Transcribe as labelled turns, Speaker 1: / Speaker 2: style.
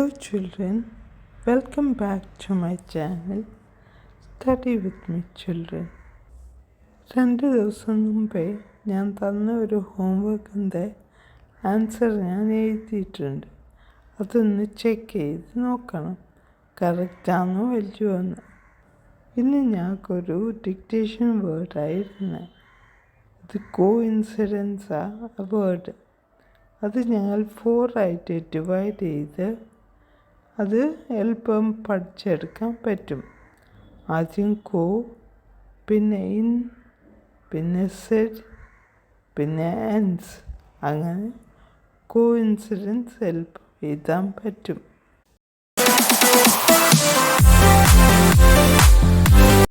Speaker 1: Hello children, welcome back to my channel Study with me children. 2 ദിവസം മുമ്പേ ഞാൻ തന്ന ഒരു ഹോംവർക്കിൻ്റെ ആൻസർ ഞാൻ എഴുതിയിട്ടുണ്ട്. അതൊന്ന് ചെക്ക് ചെയ്ത് നോക്കണം, കറക്റ്റാണോ അല്ലയോ എന്ന്. ഇന്ന് ഞങ്ങൾക്കൊരു ഡിക്റ്റേഷൻ വേർഡായിരുന്നു. ഇത് കോഇൻസിഡൻസാണ് വേർഡ്. അത് ഞങ്ങൾ 4 ആയിട്ട് ഡിവൈഡ് ചെയ്ത് അത് എളുപ്പം പഠിച്ചെടുക്കാൻ പറ്റും. ആദ്യം കോ, പിന്നെ ഇൻ, പിന്നെ സെഡ്, പിന്നെ എൻസ്. അങ്ങനെ കോഇൻസിഡൻസ് എളുപ്പം എഴുതാൻ പറ്റും.